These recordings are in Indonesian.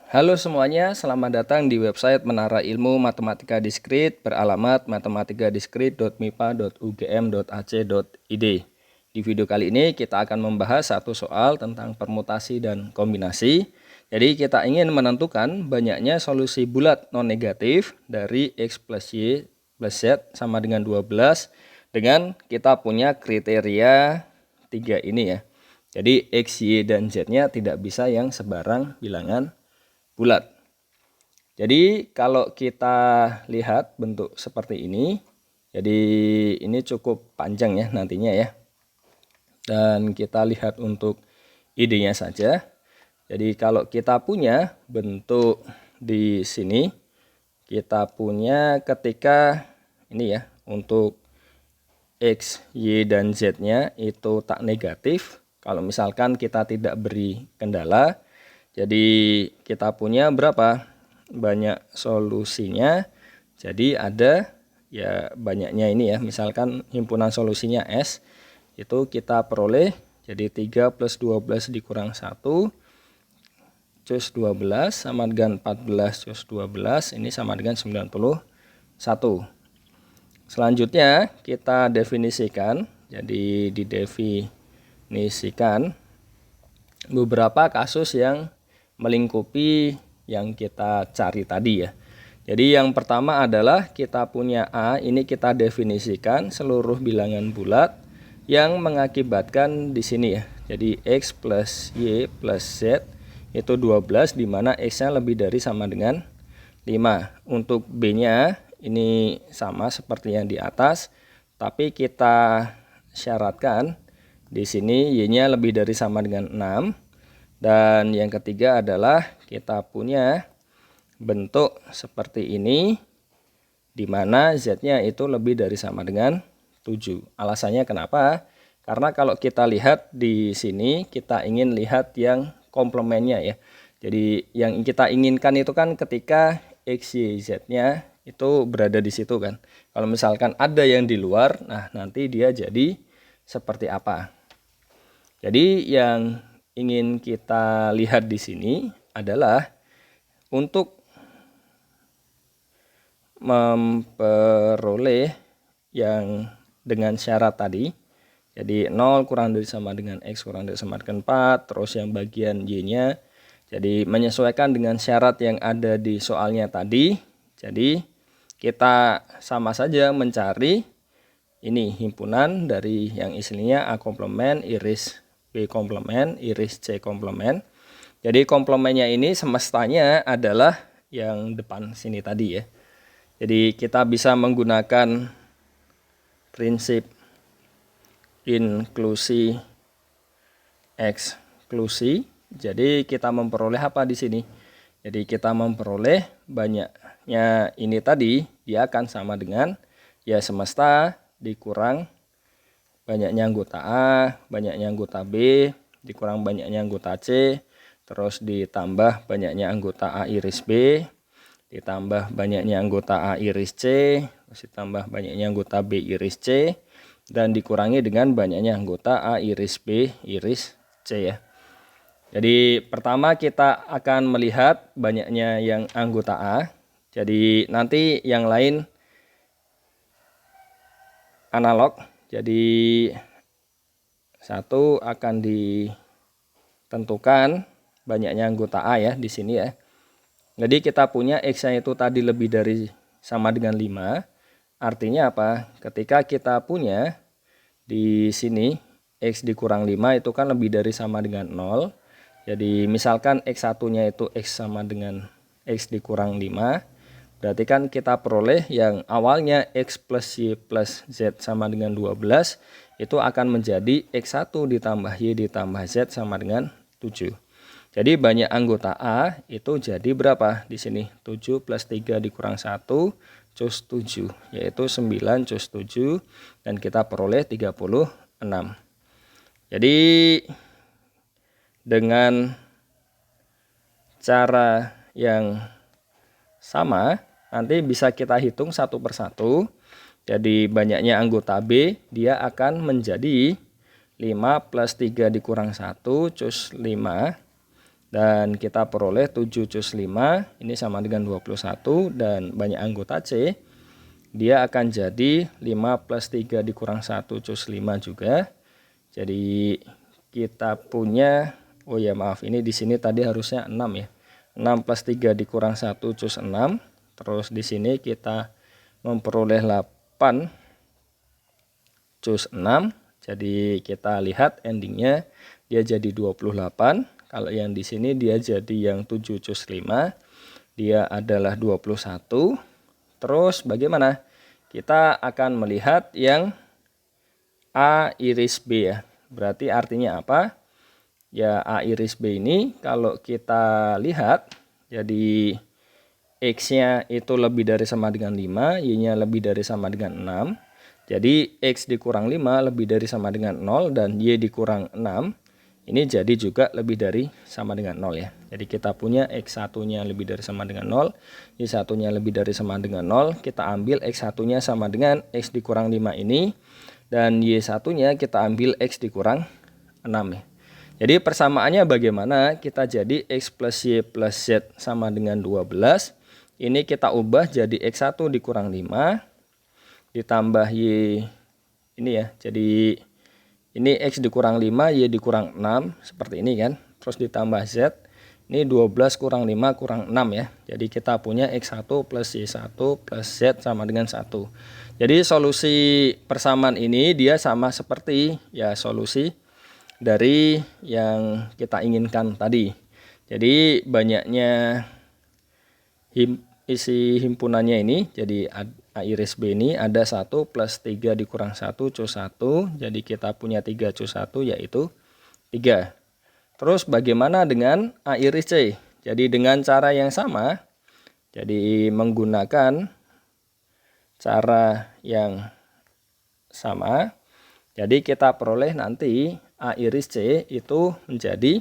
Halo semuanya, selamat datang di website Menara Ilmu Matematika Diskrit beralamat matematikadiskrit.mipa.ugm.ac.id. Di video kali ini kita akan membahas satu soal tentang permutasi dan kombinasi. Jadi kita ingin menentukan banyaknya solusi bulat non-negatif dari X plus Y plus Z sama dengan 12 dengan kita punya kriteria 3 ini ya. Jadi X, Y, dan Z-nya tidak bisa yang sebarang bilangan bulat. Jadi kalau kita lihat bentuk seperti ini, jadi ini cukup panjang ya nantinya ya. Dan kita lihat untuk idenya saja. Jadi kalau kita punya bentuk di sini, kita punya ketika ini ya, untuk X, Y, dan Z-nya itu tak negatif. Kalau misalkan kita tidak beri kendala, jadi kita punya berapa banyak solusinya. Jadi ada ya banyaknya ini ya, misalkan himpunan solusinya S itu kita peroleh jadi 3 plus 12 dikurang 1 cos 12 sama dengan 14 cos 12, ini sama dengan 91. Selanjutnya kita definisikan, jadi didefinisikan beberapa kasus yang melingkupi yang kita cari tadi ya. Jadi yang pertama adalah kita punya A, ini kita definisikan seluruh bilangan bulat yang mengakibatkan di sini ya. Jadi X plus Y plus Z itu 12, di mana X-nya lebih dari sama dengan 5. Untuk B-nya ini sama seperti yang di atas, tapi kita syaratkan di sini Y-nya lebih dari sama dengan 6. Dan yang ketiga adalah kita punya bentuk seperti ini, di mana Z-nya itu lebih dari sama dengan 7. Alasannya kenapa? Karena kalau kita lihat di sini, kita ingin lihat yang komplemennya ya. Jadi yang kita inginkan itu kan ketika X, Y, Z-nya itu berada di situ kan. Kalau misalkan ada yang di luar, nah nanti dia jadi seperti apa. Jadi yang ingin kita lihat di sini adalah untuk memperoleh yang dengan syarat tadi. Jadi 0 kurang dari sama dengan X kurang dari sama dengan 4, terus yang bagian Y-nya. Jadi menyesuaikan dengan syarat yang ada di soalnya tadi. Jadi kita sama saja mencari ini himpunan dari yang istilahnya A komplement, iris B komplement, iris C komplement. Jadi komplemennya ini semestanya adalah yang depan sini tadi ya. Jadi kita bisa menggunakan prinsip inklusi eksklusi. Jadi kita memperoleh apa di sini? Jadi kita memperoleh banyaknya ini tadi, dia akan sama dengan ya semesta dikurang banyaknya anggota A, banyaknya anggota B, dikurang banyaknya anggota C, terus ditambah banyaknya anggota A iris B, ditambah banyaknya anggota A iris C, terus ditambah banyaknya anggota B iris C, dan dikurangi dengan banyaknya anggota A iris B iris C ya. Jadi pertama kita akan melihat banyaknya yang anggota A. Jadi nanti yang lain analog. Jadi satu akan ditentukan banyaknya anggota A ya di sini ya. Jadi kita punya X-nya itu tadi lebih dari sama dengan 5. Artinya apa? Ketika kita punya di sini X dikurang 5 itu kan lebih dari sama dengan 0. Jadi misalkan X1-nya itu X sama dengan X dikurang 5. Berarti kan kita peroleh yang awalnya X plus Y plus Z sama dengan 12. Itu akan menjadi X1 ditambah Y ditambah Z sama dengan 7. Jadi banyak anggota A itu jadi berapa di sini? 7 plus 3 dikurang 1 cos 7, yaitu 9 cos 7, dan kita peroleh 36. Jadi dengan cara yang sama nanti bisa kita hitung satu persatu. Jadi banyaknya anggota B dia akan menjadi 5 plus 3 dikurang 1 cos 5. Dan kita peroleh 7 cus 5 ini sama dengan 21, dan banyak anggota C dia akan jadi 5 plus 3 dikurang 1 cus 5 juga. Jadi kita punya, oh ya maaf, ini di sini tadi harusnya 6 ya. 6 plus 3 dikurang 1 cus 6. Terus di sini kita memperoleh 8 cus 6. Jadi kita lihat endingnya dia jadi 28. Kalau yang di sini dia jadi yang 7 cus 5. Dia adalah 21. Terus bagaimana? Kita akan melihat yang A iris B ya. Berarti artinya apa? Ya A iris B ini kalau kita lihat, jadi X-nya itu lebih dari sama dengan 5, Y-nya lebih dari sama dengan 6. Jadi X dikurang 5 lebih dari sama dengan 0, dan Y dikurang 6. Ini jadi juga lebih dari sama dengan 0 ya. Jadi kita punya X1-nya lebih dari sama dengan 0, Y1-nya lebih dari sama dengan 0. Kita ambil X1-nya sama dengan X dikurang 5 ini, dan Y1-nya kita ambil X dikurang 6 ya. Jadi persamaannya bagaimana? Kita jadi X plus Y plus Z sama dengan 12. Ini kita ubah jadi X1 dikurang 5 ditambah Y ini ya. Jadi ini X dikurang 5, Y dikurang 6, seperti ini kan. Terus ditambah Z, ini 12 kurang 5 kurang 6 ya. Jadi kita punya X1 plus Y1 plus Z sama dengan 1. Jadi solusi persamaan ini dia sama seperti ya solusi dari yang kita inginkan tadi. Jadi banyaknya isi himpunannya ini, jadi A iris B ini ada 1 plus 3 dikurang 1 cus 1. Jadi kita punya 3 cus 1 yaitu 3. Terus bagaimana dengan A iris C? Jadi dengan cara yang sama, jadi menggunakan cara yang sama, jadi kita peroleh nanti A iris C itu menjadi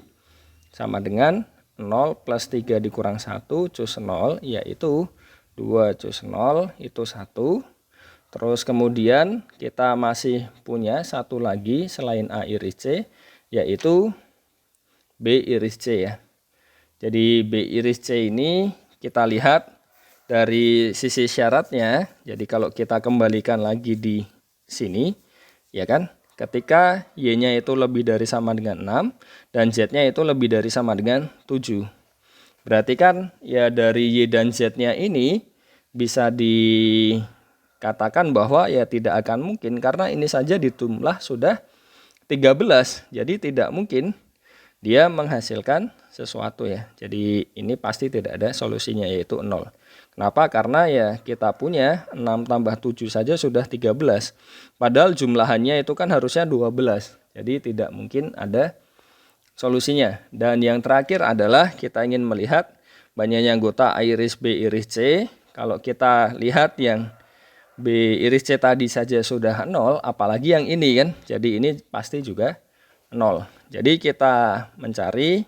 sama dengan 0 plus 3 dikurang 1 cus 0, yaitu 2 cus 0 itu 1. Terus kemudian kita masih punya satu lagi selain A iris C, yaitu B iris C ya. Jadi B iris C ini kita lihat dari sisi syaratnya. Jadi kalau kita kembalikan lagi di sini, ya kan, ketika Y-nya itu lebih dari sama dengan 6 dan Z-nya itu lebih dari sama dengan 7. Berarti kan ya dari Y dan Z-nya ini bisa dikatakan bahwa ya tidak akan mungkin, karena ini saja dijumlah sudah 13. Jadi tidak mungkin dia menghasilkan sesuatu ya. Jadi ini pasti tidak ada solusinya, yaitu 0. Kenapa? Karena ya kita punya 6 tambah 7 saja sudah 13. Padahal jumlahannya itu kan harusnya 12. Jadi tidak mungkin ada solusinya. Dan yang terakhir adalah kita ingin melihat banyaknya anggota A iris B iris C. Kalau kita lihat yang B iris C tadi saja sudah 0, apalagi yang ini kan. Jadi ini pasti juga 0. Jadi kita mencari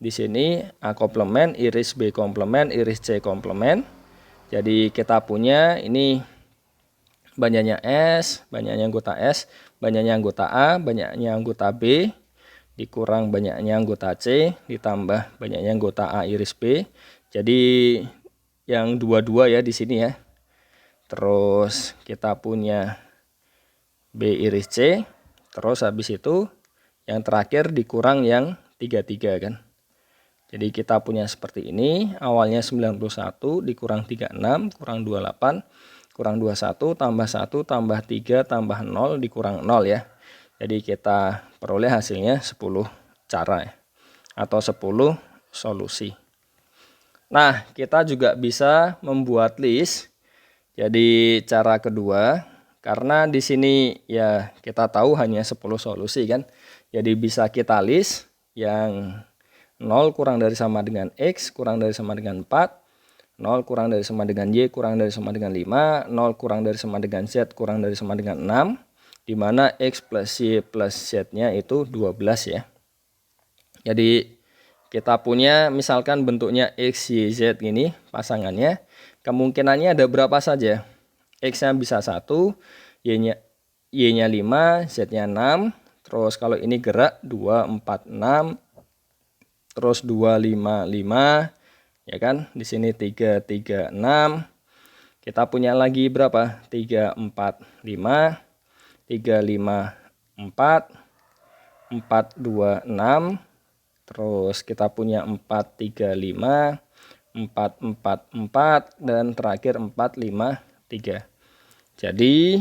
di sini A komplement, iris B komplement, iris C komplement. Jadi kita punya ini banyaknya S, banyaknya anggota S, banyaknya anggota A, banyaknya anggota B, dikurang banyaknya anggota C, ditambah banyaknya anggota A iris B. Jadi yang dua-dua ya di sini ya. Terus kita punya B iris C. Terus habis itu yang terakhir dikurang yang 33 kan. Jadi kita punya seperti ini. Awalnya 91 dikurang 36 kurang 28 kurang 21 tambah 1 tambah 3 tambah 0 dikurang 0 ya. Jadi kita peroleh hasilnya 10 cara ya, atau 10 solusi. Nah, kita juga bisa membuat list. Jadi cara kedua, karena di sini ya kita tahu hanya 10 solusi kan. Jadi bisa kita list yang 0 kurang dari sama dengan X kurang dari sama dengan 4, 0 kurang dari sama dengan Y kurang dari sama dengan 5, 0 kurang dari sama dengan Z kurang dari sama dengan 6, di mana X plus Y plus Z-nya itu 12 ya. Jadi kita punya misalkan bentuknya X, Y, Z gini pasangannya. Kemungkinannya ada berapa saja? X-nya bisa 1, Y-nya 5, Z-nya 6. Terus kalau ini gerak 2, 4, 6. terus 255, ya kan? Di sini 336. Kita punya lagi berapa? 345, 354, 426. Terus kita punya 435, 444, dan terakhir 453. Jadi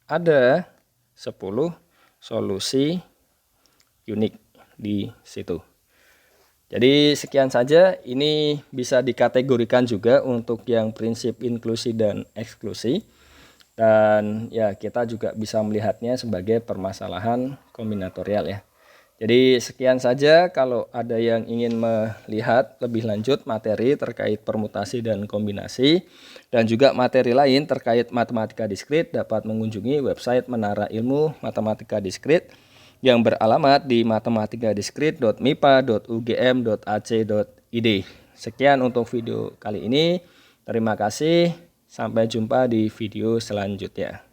ada 10 solusi unik di situ. Jadi sekian saja, ini bisa dikategorikan juga untuk yang prinsip inklusi dan eksklusi. Dan ya kita juga bisa melihatnya sebagai permasalahan kombinatorial ya. Jadi sekian saja, kalau ada yang ingin melihat lebih lanjut materi terkait permutasi dan kombinasi dan juga materi lain terkait matematika diskrit dapat mengunjungi website Menara Ilmu Matematika Diskrit yang beralamat di matematikadiskrit.mipa.ugm.ac.id. Sekian untuk video kali ini. Terima kasih. Sampai jumpa di video selanjutnya.